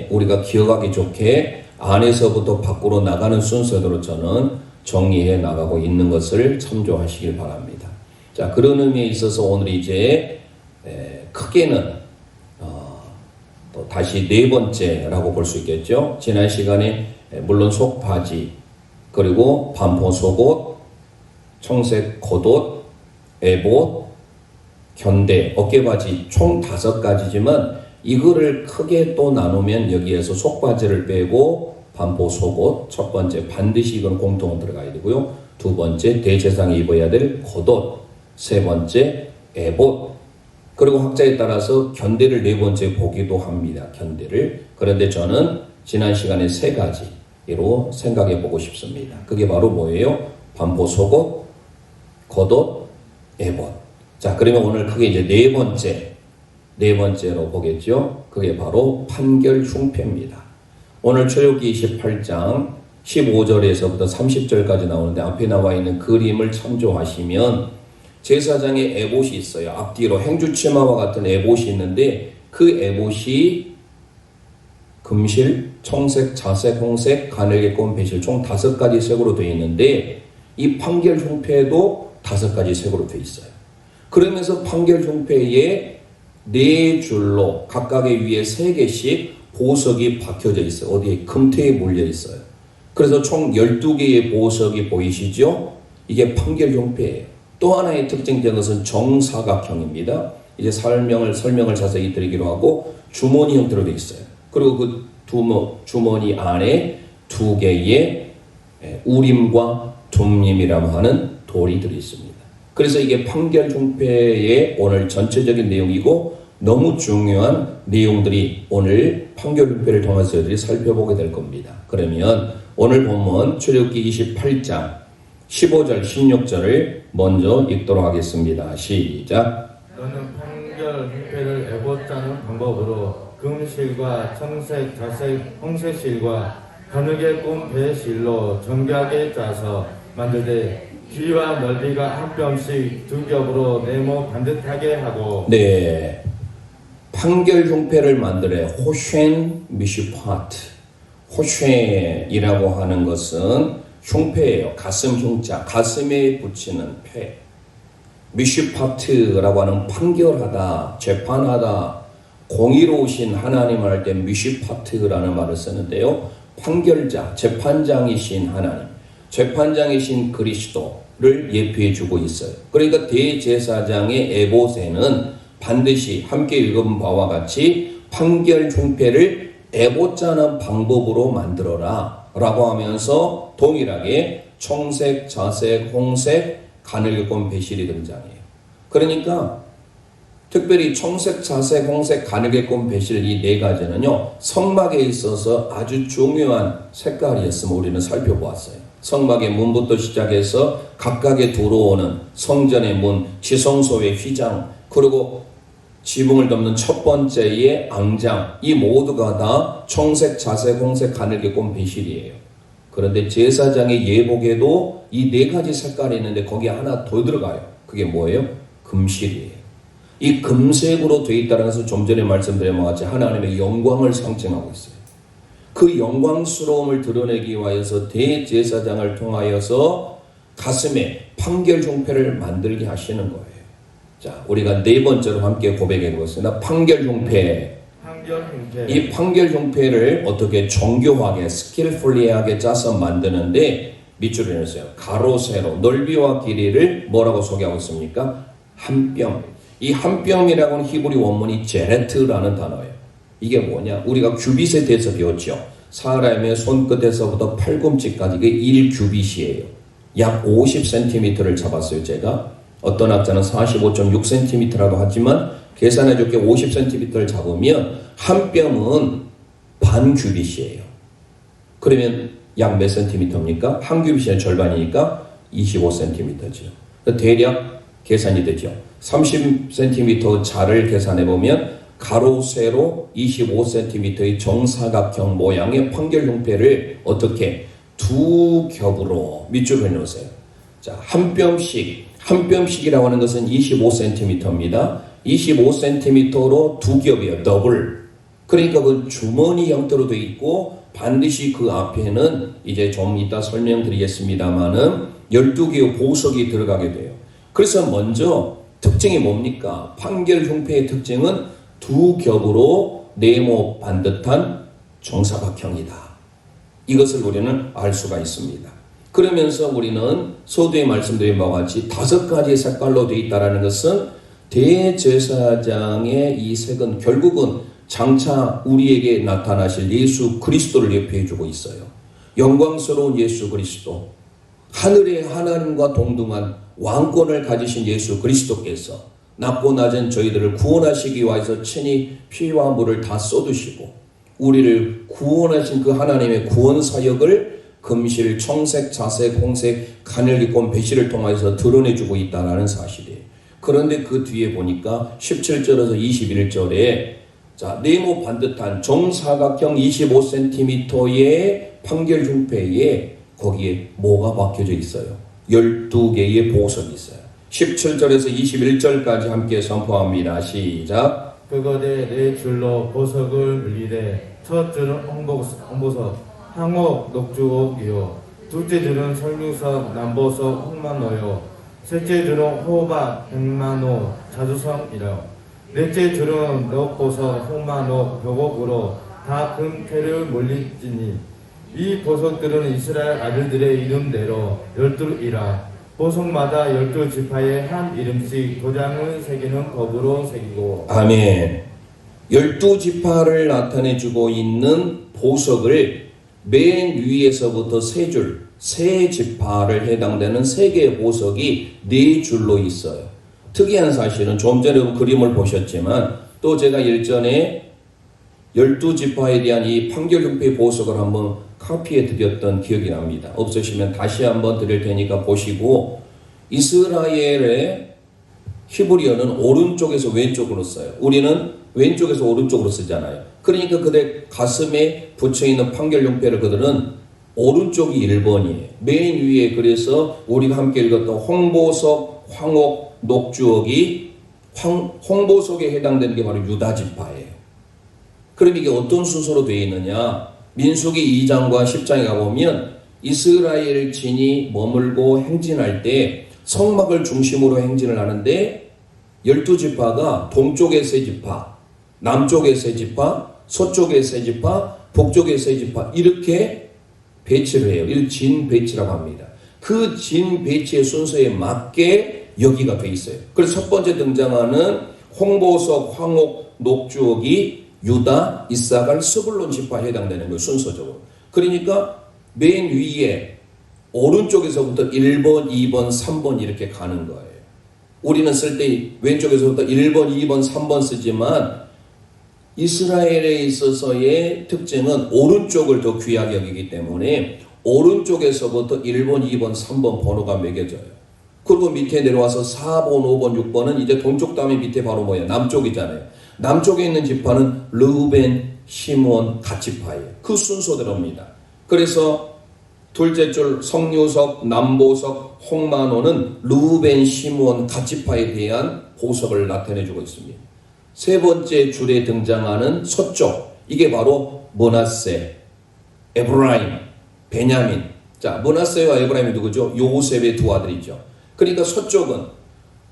이렇게 우리가 기억하기 좋게 안에서부터 밖으로 나가는 순서대로 저는 정리해 나가고 있는 것을 참조하시길 바랍니다. 자, 그런 의미에 있어서 오늘 이제 크게는 또 다시 네 번째라고 볼 수 있겠죠. 지난 시간에 물론 속바지, 그리고 반포 속옷, 청색 겉옷, 에봇, 견대, 어깨바지 총 5가지지만 이거를 크게 또 나누면 여기에서 속바지를 빼고 반포 속옷, 첫 번째 반드시 이건 공통으로 들어가야 되고요. 두 번째 대제사장이 입어야 될 겉옷, 세 번째 에봇, 그리고 학자에 따라서 견대를 네 번째 보기도 합니다. 견대를. 그런데 저는 지난 시간에 3가지로 생각해 보고 싶습니다. 그게 바로 뭐예요? 반포 속옷, 겉옷, 에봇. 자, 그러면 오늘 크게 이제 네 번째로 보겠죠. 그게 바로 판결 흉패입니다. 오늘 출애굽기 28장 15절에서부터 30절까지 나오는데 앞에 나와 있는 그림을 참조하시면 제사장의 에봇이 있어요. 앞뒤로 행주치마와 같은 에봇이 있는데 그 에봇이 금실, 청색, 자색, 홍색, 가늘게 꼰 배실 총 5가지 색으로 되어 있는데 이 판결 흉패도 5가지 색으로 되어 있어요. 그러면서 판결 흉패에 4줄로 각각의 위에 3개씩 보석이 박혀져 있어요. 어디에? 금태에 물려 있어요. 그래서 총 12개의 보석이 보이시죠? 이게 판결 흉패예요. 또 하나의 특징적인 것은 정사각형입니다. 이제 설명을 자세히 드리기로 하고 주머니 형태로 되어 있어요. 그리고 그 주머니 안에 2개의 우림과 둠림이라고 하는 돌이 들어 있습니다. 그래서 이게 판결 흉패의 오늘 전체적인 내용이고 너무 중요한 내용들이 오늘 판결 흉패를 통해서 저희들이 살펴보게 될 겁니다. 그러면 오늘 본문 출애굽기 28장 15절 16절을 먼저 읽도록 하겠습니다. 시작. 너는 판결 흉패를 에봇 짜는 방법으로 금실과 청색, 자색, 홍색실과 가늘게 꼰 배실로 정교하게 짜서 만들되 길이와 넓이가 한 뼘씩 2겹으로 네모 반듯하게 하고. 네, 판결 흉패를 만들어 호쉔 미슈파트. 호쉔이라고 하는 것은 흉패예요. 가슴 흉자, 가슴에 붙이는 패. 미슈파트라고 하는 판결하다, 재판하다, 공의로우신 하나님을 할 때 미슈파트라는 말을 쓰는데요. 판결자, 재판장이신 하나님, 재판장이신 그리스도를 예표해 주고 있어요. 그러니까 대제사장의 에봇에는 반드시 함께 읽은 바와 같이 판결 흉패를 에봇 짜는 방법으로 만들어라 라고 하면서 동일하게 청색, 자색, 홍색, 가늘게 꼰 배실이 등장해요. 그러니까 특별히 청색, 자색, 홍색, 가늘게 꼰 배실 이 4가지는요 성막에 있어서 아주 중요한 색깔이었음을 우리는 살펴보았어요. 성막의 문부터 시작해서 각각에 들어오는 성전의 문, 지성소의 휘장, 그리고 지붕을 덮는 첫 번째의 앙장, 이 모두가 다 청색, 자색, 홍색, 가늘게 꼰 배실이에요. 그런데 제사장의 예복에도 이 4가지 색깔이 있는데 거기에 하나 더 들어가요. 그게 뭐예요? 금실이에요. 이 금색으로 되어 있다는 것은 좀 전에 말씀드린 것 같이 하나님의 영광을 상징하고 있어요. 그 영광스러움을 드러내기 위해서 대제사장을 통하여서 가슴에 판결 흉패를 만들게 하시는 거예요. 자, 우리가 4번째로 함께 고백해 보겠습니다. 판결 흉패. 이 판결 흉패를 어떻게 정교하게 스킬풀리하게 짜서 만드는데 밑줄을 내렸어요. 가로 세로 넓이와 길이를 뭐라고 소개하고 있습니까? 한 뼘. 이 한 뼘이라고 하는 히브리 원문이 제레트라는 단어예요. 이게 뭐냐? 우리가 큐빗에 대해서 배웠죠. 사람의 손끝에서부터 팔꿈치까지 이게 1큐빗이에요. 약 50cm를 잡았어요. 제가 어떤 학자는 45.6cm라고 하지만 계산해 줄게 50cm를 잡으면 한 뼘은 반 큐빗이에요. 그러면 약 몇 cm입니까? 한 큐빗의 절반이니까 25cm죠. 대략 계산이 되죠. 30cm 자를 계산해 보면 가로 세로 25cm의 정사각형 모양의 판결 흉패를 어떻게 2겹으로 밑줄을 해놓으세요. 자, 한 뼘씩이라고 하는 것은 25cm입니다. 25cm로 2겹이에요. 더블. 그러니까 그 주머니 형태로 되어 있고 반드시 그 앞에는 이제 좀 이따 설명드리겠습니다만은 12개의 보석이 들어가게 돼요. 그래서 먼저 특징이 뭡니까? 판결 흉패의 특징은 두 겹으로 네모 반듯한 정사각형이다. 이것을 우리는 알 수가 있습니다. 그러면서 우리는 서두에 말씀드린 바와 같이 5가지 색깔로 되어 있다는 것은 대제사장의 이 색은 결국은 장차 우리에게 나타나실 예수 그리스도를 예표해 주고 있어요. 영광스러운 예수 그리스도, 하늘의 하나님과 동등한 왕권을 가지신 예수 그리스도께서 낮고 낮은 저희들을 구원하시기 위해서 친히 피와 물을 다 쏟으시고 우리를 구원하신 그 하나님의 구원 사역을 금실, 청색, 자색, 홍색, 가늘기권, 배실을 통해서 드러내주고 있다는 사실이에요. 그런데 그 뒤에 보니까 17절에서 21절에 자, 네모 반듯한 정사각형 25cm의 판결 흉패에 거기에 뭐가 박혀져 있어요? 12개의 보석이 있어요. 17절에서 21절까지 함께 선포합니다. 시작. 그것에 네 줄로 보석을 물리되 첫 줄은 홍보석, 항옥, 녹주옥이요. 둘째 줄은 설류석, 남보석, 홍만호요. 셋째 줄은 호박, 백만호, 자주성이라. 넷째 줄은 넉보석, 홍만호, 벽옥으로 다 금태를 몰리지니 이 보석들은 이스라엘 아들들의 이름대로 12이라. 보석마다 12지파에 한 이름씩 도장을 새기는 법으로 새기고. 아멘. 12지파를 나타내주고 있는 보석을 맨 위에서부터 세 줄, 세 지파를 해당되는 세 개의 보석이 네 줄로 있어요. 특이한 사실은 좀 전에 그림을 보셨지만 또 제가 일전에 12지파에 대한 이 판결 흉패 보석을 한번 카피해 드렸던 기억이 납니다. 없으시면 다시 한번 드릴 테니까 보시고, 이스라엘의 히브리어는 오른쪽에서 왼쪽으로 써요. 우리는 왼쪽에서 오른쪽으로 쓰잖아요. 그러니까 그들 가슴에 붙여있는 판결 흉패를 그들은 오른쪽이 1번이에요. 맨 위에 그래서 우리가 함께 읽었던 홍보석, 황옥, 녹주옥이 홍보석에 해당되는 게 바로 유다지파예요. 그럼 이게 어떤 순서로 되어 있느냐? 민수기 2장과 10장에 가보면 이스라엘 진이 머물고 행진할 때 성막을 중심으로 행진을 하는데 12지파가 동쪽의 세 지파, 남쪽의 세 지파, 서쪽의 세 지파, 북쪽의 세 지파 이렇게 배치를 해요. 이를 진 배치라고 합니다. 그 진 배치의 순서에 맞게 여기가 돼 있어요. 그래서 첫 번째 등장하는 홍보석, 황옥, 녹주옥이 유다, 이사갈, 스불론 지파에 해당되는 거예요. 순서적으로. 그러니까 맨 위에 오른쪽에서부터 1번, 2번, 3번 이렇게 가는 거예요. 우리는 쓸 때 왼쪽에서부터 1번, 2번, 3번 쓰지만 이스라엘에 있어서의 특징은 오른쪽을 더 귀하게 여기기 때문에 오른쪽에서부터 1번, 2번, 3번 번호가 매겨져요. 그리고 밑에 내려와서 4번, 5번, 6번은 이제 동쪽 다음에 밑에 바로 뭐예요? 남쪽이잖아요. 남쪽에 있는 지파는 르우벤, 시므온, 갓지파예요. 그 순서대로입니다. 그래서 둘째 줄 성류석, 남보석, 홍만호는 르우벤, 시므온, 갓지파에 대한 보석을 나타내주고 있습니다. 세 번째 줄에 등장하는 서쪽, 이게 바로 므낫세, 에브라임, 베냐민. 자, 므낫세와 에브라임이 누구죠? 요셉의 두 아들이죠. 그러니까 서쪽은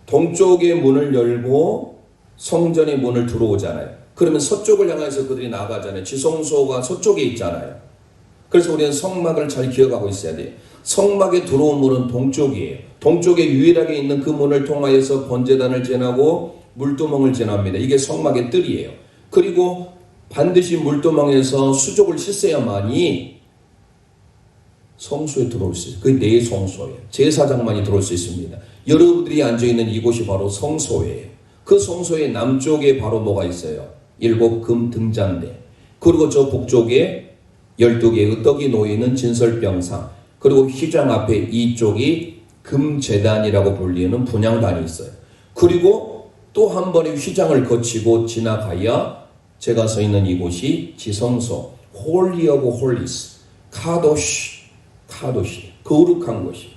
동쪽의 문을 열고 성전의 문을 들어오잖아요. 그러면 서쪽을 향해서 그들이 나가잖아요. 지성소가 서쪽에 있잖아요. 그래서 우리는 성막을 잘 기억하고 있어야 돼요. 성막에 들어온 문은 동쪽이에요. 동쪽에 유일하게 있는 그 문을 통하여서 번제단을 지나고 물두멍을 지납니다. 이게 성막의 뜰이에요. 그리고 반드시 물두멍에서 수족을 씻어야만이 성소에 들어올 수 있어요. 그게 내 성소예요. 제사장만이 들어올 수 있습니다. 여러분들이 앉아있는 이곳이 바로 성소예요. 그 성소의 남쪽에 바로 뭐가 있어요? 7금 등잔대. 그리고 저 북쪽에 12개의 떡이 놓이는 진설병상. 그리고 휘장 앞에 이쪽이 금제단이라고 불리는 분향단이 있어요. 그리고 또 한 번의 휘장을 거치고 지나가야 제가 서 있는 이곳이 지성소, 홀리 오브 홀리스, 카도시, 거룩한 곳이.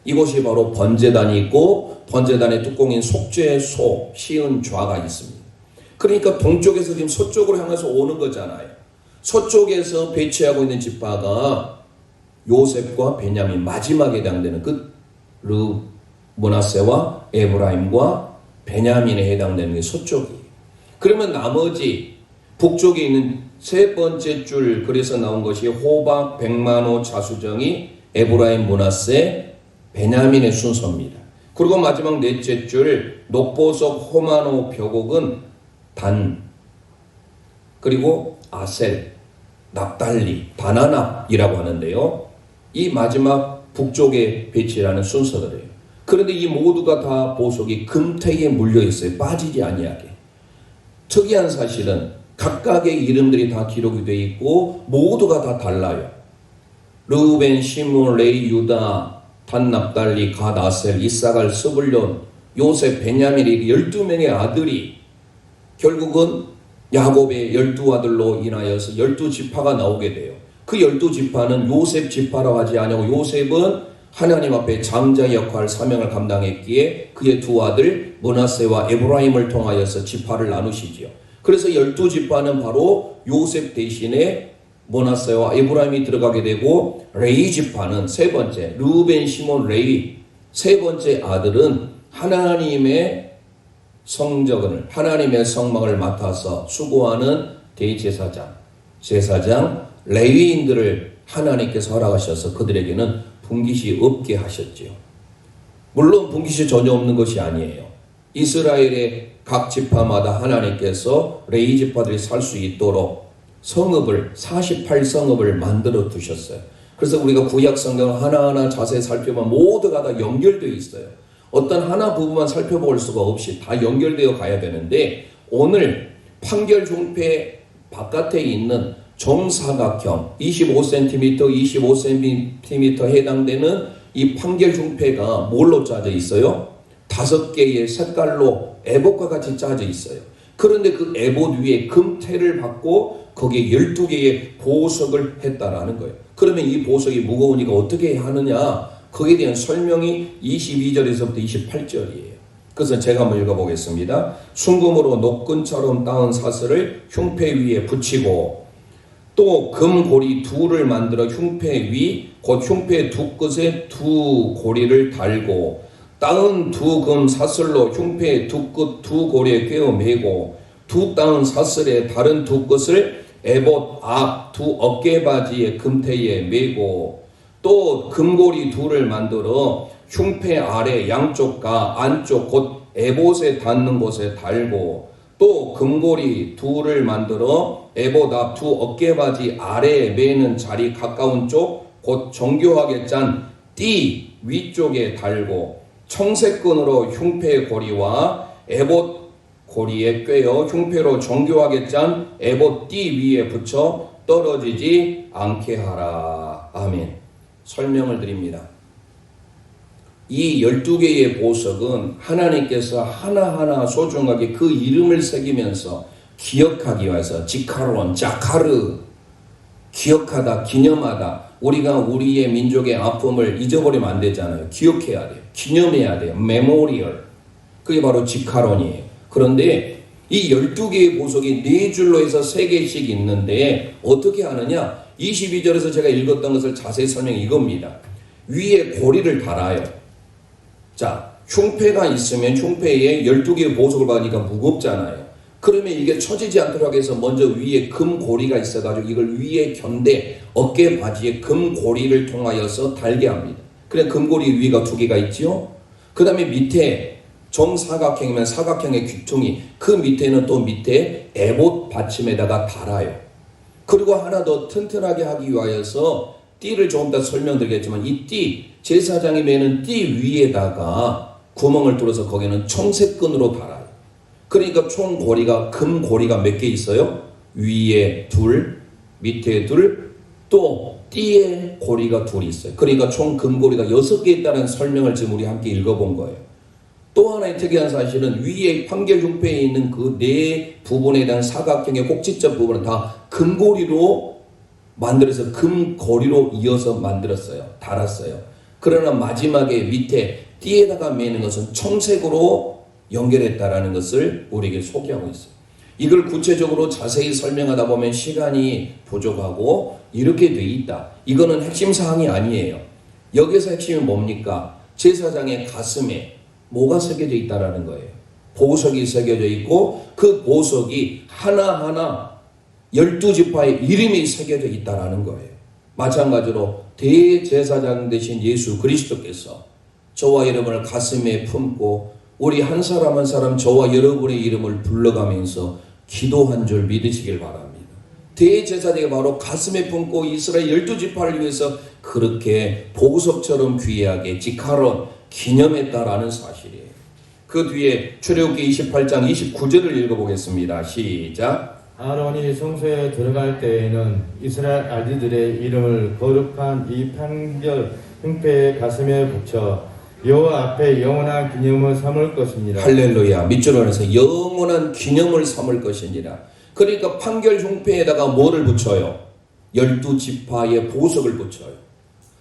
이곳이 바로 번제단이 있고 번제단의 뚜껑인 속죄소, 시은 좌가 있습니다. 그러니까 동쪽에서 지금 서쪽으로 향해서 오는 거잖아요. 서쪽에서 배치하고 있는 지파가 요셉과 베냐민, 마지막에 해당되는 므낫세와 에브라임과 베냐민에 해당되는 게 서쪽이에요. 그러면 나머지 북쪽에 있는 세 번째 줄, 그래서 나온 것이 호박, 백만호, 자수정이 에브라임, 므낫세, 베냐민의 순서입니다. 그리고 마지막 넷째 줄 녹보석, 호마노, 벼곡은 단, 그리고 아셀, 납달리, 바나납이라고 하는데요. 이 마지막 북쪽에 배치라는 순서들이에요. 그런데 이 모두가 다 보석이 금태에 물려 있어요. 빠지지 아니하게. 특이한 사실은 각각의 이름들이 다 기록이 되어 있고 모두가 다 달라요. 르우벤, 시므온, 레위, 유다, 단, 납달리, 갓, 아셀, 이사갈, 스불론, 요셉, 베냐민의 12명의 아들이 결국은 야곱의 12아들로 인하여서 12지파가 나오게 돼요. 그 12지파는 요셉 지파라고 하지 않냐고, 요셉은 하나님 앞에 장자 역할 사명을 감당했기에 그의 두 아들 므낫세와 에브라임을 통하여서 지파를 나누시지요. 그래서 12지파는 바로 요셉 대신에 므낫세와 에브라임이 들어가게 되고, 레위 지파는 세 번째 르우벤, 시몬, 레위 세 번째 아들은 하나님의 성적을, 하나님의 성막을 맡아서 수고하는 대제사장, 제사장, 레위인들을 하나님께서 허락하셔서 그들에게는 분깃이 없게 하셨지요. 물론 분깃이 전혀 없는 것이 아니에요. 이스라엘의 각 지파마다 하나님께서 레위 지파들이 살 수 있도록 성읍을, 48성읍을 만들어 두셨어요. 그래서 우리가 구약 성경 하나하나 자세히 살펴보면 모두가 다 연결되어 있어요. 어떤 하나 부분만 살펴볼 수가 없이 다 연결되어 가야 되는데, 오늘 판결 종패 바깥에 있는 정사각형 25cm, 25cm 해당되는 이 판결 종패가 뭘로 짜져 있어요? 5개의 색깔로 에봇과 같이 짜져 있어요. 그런데 그 에봇 위에 금태를 받고 거기에 12개의 보석을 했다라는 거예요. 그러면 이 보석이 무거우니까 어떻게 하느냐? 거기에 대한 설명이 22절에서부터 28절이에요. 그래서 제가 한번 읽어보겠습니다. 순금으로 녹근처럼 따은 사슬을 흉패 위에 붙이고, 또 금고리 둘을 만들어 흉패 위, 곧 흉패 두 끝에 두 고리를 달고, 따은 두 금 사슬로 흉패 두 끝 두 고리에 꿰어 매고, 두 따은 사슬의 다른 두 끝을 에봇 앞 두 어깨바지의 금태에 매고, 또 금고리 둘을 만들어 흉패 아래 양쪽과 안쪽 곧 에봇에 닿는 곳에 달고, 또 금고리 둘을 만들어 에봇 앞 두 어깨바지 아래에 매는 자리 가까운 쪽 곧 정교하게 짠 띠 위쪽에 달고, 청색끈으로 흉패 고리와 에봇 고리에 꿰어 흉패로 정교하게 짠 에봇 띠 위에 붙여 떨어지지 않게 하라. 아멘. 설명을 드립니다. 이 12개의 보석은 하나님께서 하나하나 소중하게 그 이름을 새기면서 기억하기 위해서, 지카론, 자카르, 기억하다, 기념하다. 우리가 우리의 민족의 아픔을 잊어버리면 안 되잖아요. 기억해야 돼요. 기념해야 돼요. 메모리얼. 그게 바로 지카론이에요. 그런데 이 12개의 보석이 4줄로 해서 3개씩 있는데 어떻게 하느냐? 22절에서 제가 읽었던 것을 자세히 설명해 이겁니다. 위에 고리를 달아요. 자, 흉패가 있으면 흉패에 12개의 보석을 받으니까 무겁잖아요. 그러면 이게 처지지 않도록 해서 먼저 위에 금고리가 있어가지고 이걸 위에 견대 어깨 바지에 금고리를 통하여서 달게 합니다. 그래 금고리 위가 2개가 있지요. 그 다음에 밑에 정사각형이면 사각형의 귀퉁이, 그 밑에는 또 밑에 에봇 받침에다가 달아요. 그리고 하나 더 튼튼하게 하기 위하여서 띠를 조금 더 설명드리겠지만, 이 띠, 제사장이 매는 띠 위에다가 구멍을 뚫어서 거기는 청색끈으로 달아요. 그러니까 총 고리가, 금 고리가 몇 개 있어요? 위에 2, 밑에 2, 또 띠에 고리가 2 있어요. 그러니까 총 금고리가 6개 있다는 설명을 지금 우리 함께 읽어본 거예요. 또 하나의 특이한 사실은 위에 판결 흉패에 있는 그 4부분에 대한 사각형의 꼭지점 부분은 다 금고리로 만들어서 금고리로 이어서 만들었어요. 달았어요. 그러나 마지막에 밑에 띠에다가 매는 것은 청색으로 연결했다라는 것을 우리에게 소개하고 있어요. 이걸 구체적으로 자세히 설명하다 보면 시간이 부족하고 이렇게 돼 있다. 이거는 핵심 사항이 아니에요. 여기서 핵심이 뭡니까? 제사장의 가슴에 뭐가 새겨져 있다라는 거예요. 보석이 새겨져 있고 그 보석이 하나하나 12지파의 이름이 새겨져 있다라는 거예요. 마찬가지로 대제사장 되신 예수 그리스도께서 저와 여러분을 가슴에 품고 우리 한 사람 한 사람 저와 여러분의 이름을 불러가면서 기도한 줄 믿으시길 바랍니다. 대제사장이 바로 가슴에 품고 이스라엘 12지파를 위해서 그렇게 보석처럼 귀하게 지카론 기념했다라는 사실이에요. 그 뒤에 출애굽기 28장 29절을 읽어보겠습니다. 시작. 아론이 성소에 들어갈 때에는 이스라엘 아들들의 이름을 거룩한 이 판결 흉패의 가슴에 붙여 여호와 앞에 영원한 기념을 삼을 것이니라. 할렐루야. 밑줄을 해서 영원한 기념을 삼을 것이니라. 그러니까 판결 흉패에다가 뭐를 붙여요? 12지파의 보석을 붙여요.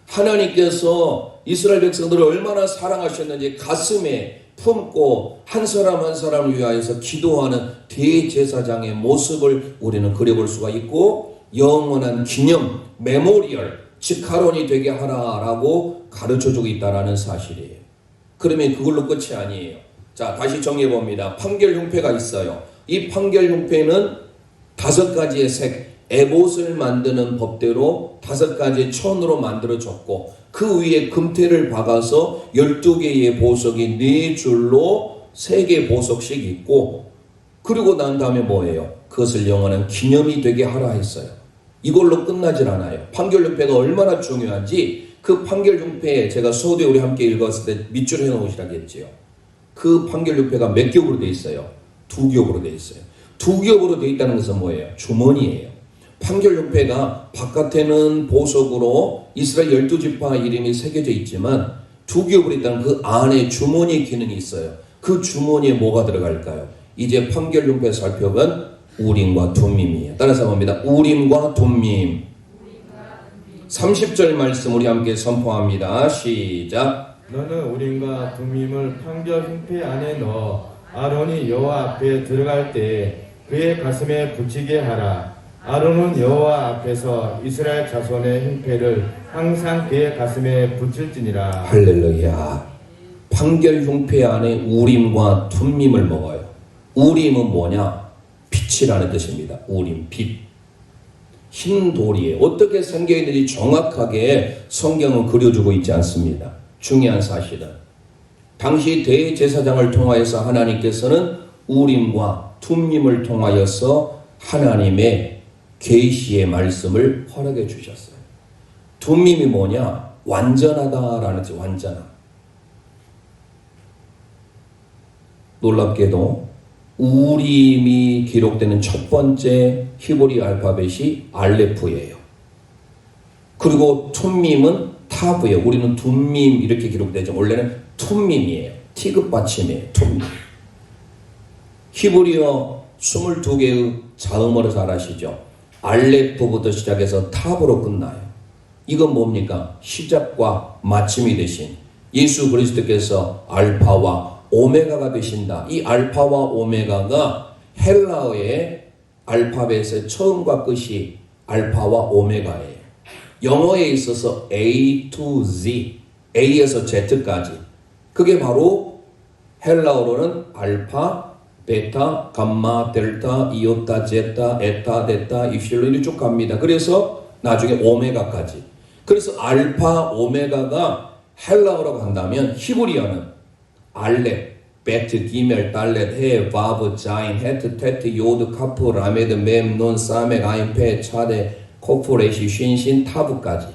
하나님께서 이스라엘 백성들을 얼마나 사랑하셨는지 가슴에 품고 한 사람 한 사람을 위하여서 기도하는 대제사장의 모습을 우리는 그려볼 수가 있고 영원한 기념, 메모리얼, 지카론이 되게 하라라고 가르쳐주고 있다는 사실이에요. 그러면 그걸로 끝이 아니에요. 자, 다시 정리해봅니다. 판결 흉패가 있어요. 이 판결 흉패는 5가지의 색, 에봇을 만드는 법대로 5가지의 천으로 만들어졌고 그 위에 금태를 박아서 12개의 보석이 4줄로 3개의 보석씩 있고 그리고 난 다음에 뭐예요? 그것을 영원한 기념이 되게 하라 했어요. 이걸로 끝나질 않아요. 판결 흉패가 얼마나 중요한지 그 판결 흉패에 제가 서두에 우리 함께 읽었을 때 밑줄 해놓으시라고 했지요. 그 판결 흉패가 몇 겹으로 되어 있어요? 2겹으로 되어 있어요. 2겹으로 되어 있다는 것은 뭐예요? 주머니예요. 판결 흉패가 바깥에는 보석으로 이스라엘 12지파 이름이 새겨져 있지만 2겹으로 있다는 그 안에 주머니 기능이 있어요. 그 주머니에 뭐가 들어갈까요? 이제 판결 흉패 살펴본 우림과 둠밈이에요. 따라서 봅니다. 우림과 둠밈. 30절 말씀 우리 함께 선포합니다. 시작. 너는 우림과 둠밈을 판결 흉패 안에 넣어 아론이 여호와 앞에 들어갈 때 그의 가슴에 붙이게 하라. 아론은 여호와 앞에서 이스라엘 자손의 흉패를 항상 그의 가슴에 붙일지니라. 할렐루야. 판결 흉패 안에 우림과 둠밈을 먹어요. 우림은 뭐냐? 빛이라는 뜻입니다. 우림, 빛. 흰 돌이에요. 어떻게 생겨있는지 정확하게 성경은 그려주고 있지 않습니다. 중요한 사실은 당시 대제사장을 통하여서 하나님께서는 우림과 둠밈을 통하여서 하나님의 계시의 말씀을 허락해 주셨어요. 둠밈이 뭐냐? 완전하다라는 뜻, 완전함. 놀랍게도 우림이 기록되는 첫 번째 히브리 알파벳이 알레프예요. 그리고 툼밈은 타브예요. 우리는 둠밈 이렇게 기록되죠. 원래는 툼밈이에요. 티귿 받침이에요. 툼밈. 히브리어 22개의 자음어를 잘 아시죠? 알레프부터 시작해서 탑으로 끝나요. 이건 뭡니까? 시작과 마침이 되신 예수 그리스도께서 알파와 오메가가 되신다. 이 알파와 오메가가 헬라어의 알파벳의 처음과 끝이 알파와 오메가예요. 영어에 있어서 A to Z, A에서 Z까지. 그게 바로 헬라어로는 알파, 베타, 감마, 델타, 이오타, 제타, 에타, 데타, 입실론이 쭉 갑니다. 그래서 나중에 오메가까지. 그래서 알파, 오메가가 헬라어로 간다면 히브리어는 알렙, 베트, 기멜, 달렛, 해, 바브, 자인, 헤트, 테트, 요드, 카프, 라메드, mem논, 사멕, 아인, 페, 차데, 코프, 레시, 쉰신, 타브까지.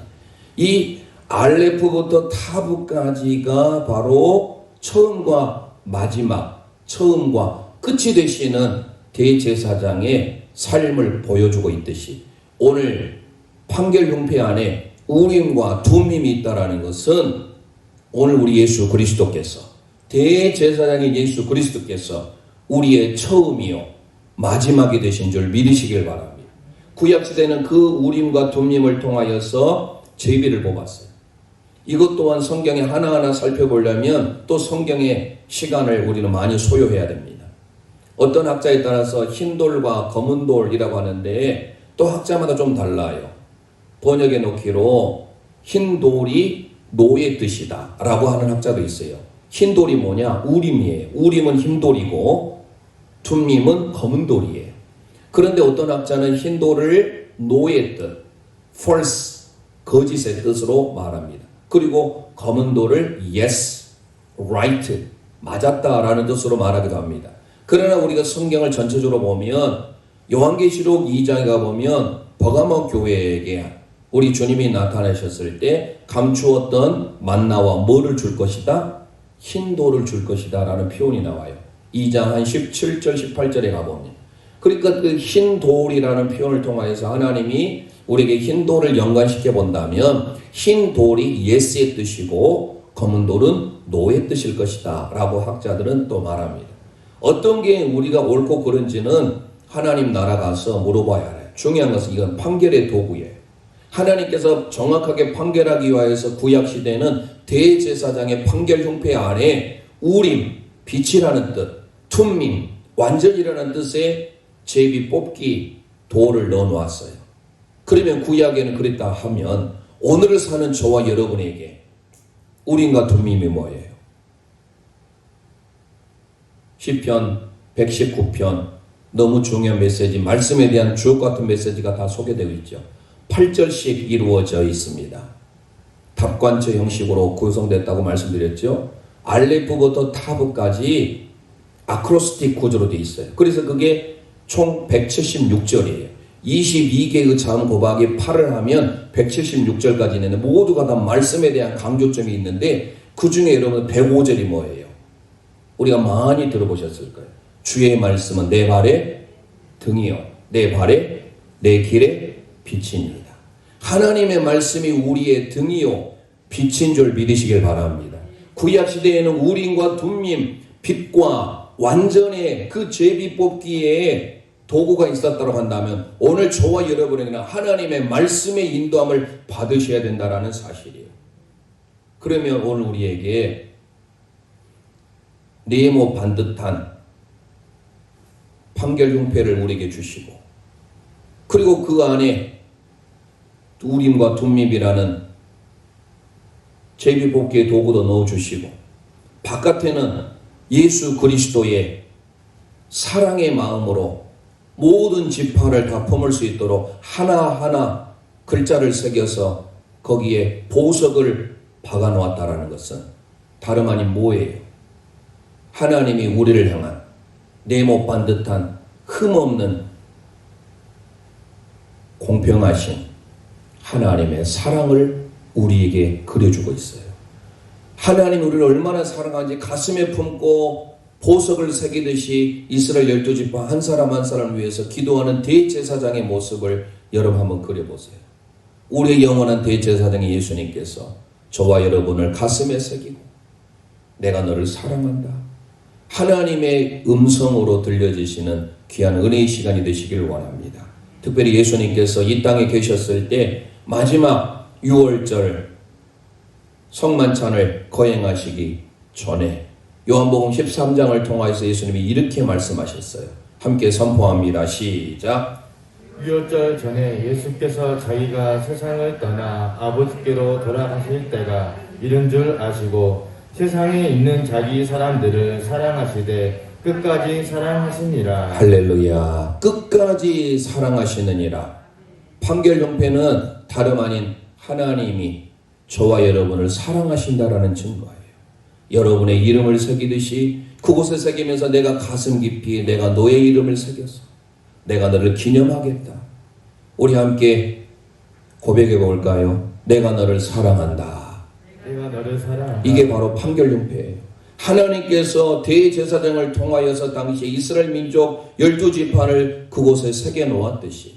이 알레프부터 타브까지가 바로 처음과 마지막, 처음과 끝이 되시는 대제사장의 삶을 보여주고 있듯이 오늘 판결 흉패 안에 우림과 둠밈이 있다라는 것은 오늘 우리 예수 그리스도께서 대제사장인 예수 그리스도께서 우리의 처음이요 마지막이 되신 줄 믿으시길 바랍니다. 구약시대는 그 우림과 둠밈을 통하여서 제비를 뽑았어요. 이것 또한 성경에 하나하나 살펴보려면 또 성경의 시간을 우리는 많이 소요해야 됩니다. 어떤 학자에 따라서 흰 돌과 검은 돌이라고 하는데 또 학자마다 좀 달라요. 번역해 놓기로 흰 돌이 노의 뜻이다 라고 하는 학자도 있어요. 흰 돌이 뭐냐? 우림이에요. 우림은 흰 돌이고 툼림은 검은 돌이에요. 그런데 어떤 학자는 흰 돌을 노의 뜻, false, 거짓의 뜻으로 말합니다. 그리고 검은 돌을 yes, right, 맞았다라는 뜻으로 말하기도 합니다. 그러나 우리가 성경을 전체적으로 보면 요한계시록 2장에 가보면 버가모 교회에게 우리 주님이 나타나셨을 때 감추었던 만나와 뭐를 줄 것이다? 흰 돌을 줄 것이다 라는 표현이 나와요. 2장 한 17절 18절에 가보면 그러니까 그 흰 돌이라는 표현을 통하여서 하나님이 우리에게 흰 돌을 연관시켜 본다면 흰 돌이 예스의 뜻이고 검은 돌은 노의 뜻일 것이다 라고 학자들은 또 말합니다. 어떤 게 우리가 옳고 그른지는 하나님 나라 가서 물어봐야 해요. 중요한 것은 이건 판결의 도구예요. 하나님께서 정확하게 판결하기 위하여서 구약시대에는 대제사장의 판결 형태 안에 우림, 빛이라는 뜻, 툼밈, 완전이라는 뜻의 제비 뽑기 돌을 넣어놓았어요. 그러면 구약에는 그랬다 하면 오늘을 사는 저와 여러분에게 우림과 툼밈이 뭐예요? 시편 119편 너무 중요한 메시지, 말씀에 대한 주옥같은 메시지가 다 소개되어 있죠. 8절씩 이루어져 있습니다. 답관처 형식으로 구성됐다고 말씀드렸죠. 알레프부터 타브까지 아크로스틱 구조로 되어 있어요. 그래서 그게 총 176절이에요. 22개의 참 고박이 8을 하면 176절까지 있는데 모두가 다 말씀에 대한 강조점이 있는데 그 중에 여러분 105절이 뭐예요? 우리가 많이 들어보셨을 거예요. 주의 말씀은 내 발의 등이요 내 발의 내 길의 빛입니다. 하나님의 말씀이 우리의 등이요 빛인 줄 믿으시길 바랍니다. 구약시대에는 우림과 둠밈, 빛과 완전의 그 제비 뽑기에 도구가 있었다고 한다면 오늘 저와 여러분에게는 하나님의 말씀의 인도함을 받으셔야 된다는 사실이에요. 그러면 오늘 우리에게 네모 반듯한 판결 형태를 우리에게 주시고 그리고 그 안에 우림과 둠밈이라는 제비뽑기의 도구도 넣어주시고 바깥에는 예수 그리스도의 사랑의 마음으로 모든 지파를 다 품을 수 있도록 하나하나 글자를 새겨서 거기에 보석을 박아놓았다라는 것은 다름 아닌 뭐예요? 하나님이 우리를 향한 네모 반듯한 흠없는 공평하신 하나님의 사랑을 우리에게 그려주고 있어요. 하나님 우리를 얼마나 사랑하는지 가슴에 품고 보석을 새기듯이 이스라엘 12지파 한 사람 한 사람을 위해서 기도하는 대제사장의 모습을 여러분 한번 그려보세요. 우리의 영원한 대제사장의 예수님께서 저와 여러분을 가슴에 새기고 내가 너를 사랑한다. 하나님의 음성으로 들려지시는 귀한 은혜의 시간이 되시기를 원합니다. 특별히 예수님께서 이 땅에 계셨을 때 마지막 6월절 성만찬을 거행하시기 전에 요한복음 13장을 통해서 예수님이 이렇게 말씀하셨어요. 함께 선포합니다. 시작. 6월절 전에 예수께서 자기가 세상을 떠나 아버지께로 돌아가실 때가 이른 줄 아시고 세상에 있는 자기 사람들을 사랑하시되 끝까지 사랑하시니라. 할렐루야. 끝까지 사랑하시느니라. 판결 형태는 다름 아닌 하나님이 저와 여러분을 사랑하신다라는 증거예요. 여러분의 이름을 새기듯이 그곳에 새기면서 내가 가슴 깊이 내가 너의 이름을 새겼어. 내가 너를 기념하겠다. 우리 함께 고백해 볼까요? 내가 너를 사랑한다. 내가 너를 사랑한다. 이게 바로 판결 형태예요. 하나님께서 대제사장을 통하여서 당시 이스라엘 민족 12지파를 그곳에 새겨 놓았듯이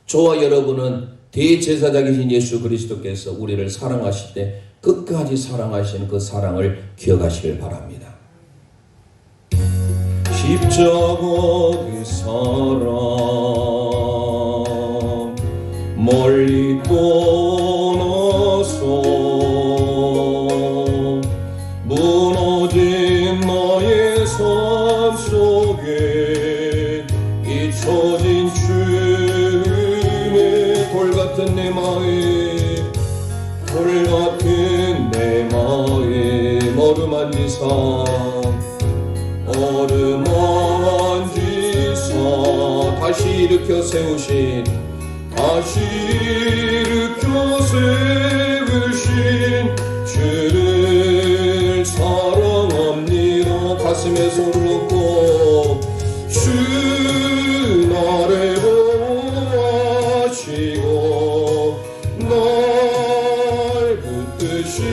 저와 여러분은 대제사장이신 예수 그리스도께서 우리를 사랑하실 때 끝까지 사랑하시는 그 사랑을 기억하시길 바랍니다. 십자가의 사랑 멀리 떠나서 무너진 나의 삶 속에 마음 불같은 내 마음 어루만지사 다시 일으켜 세우신 주를 사랑합니다. 가슴에 손을 얹고 주 나를 보호하시고 날 붙드시리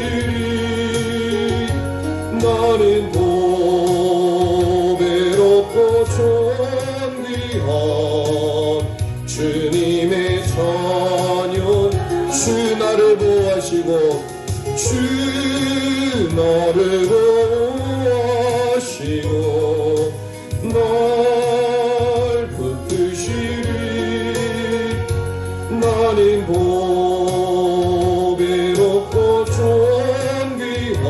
나는 보배롭고 존귀한 주님의 자녀 주 나를 보호하시고 주 나를 보호하시고 날 붙드시리 나는 보배롭고 존귀한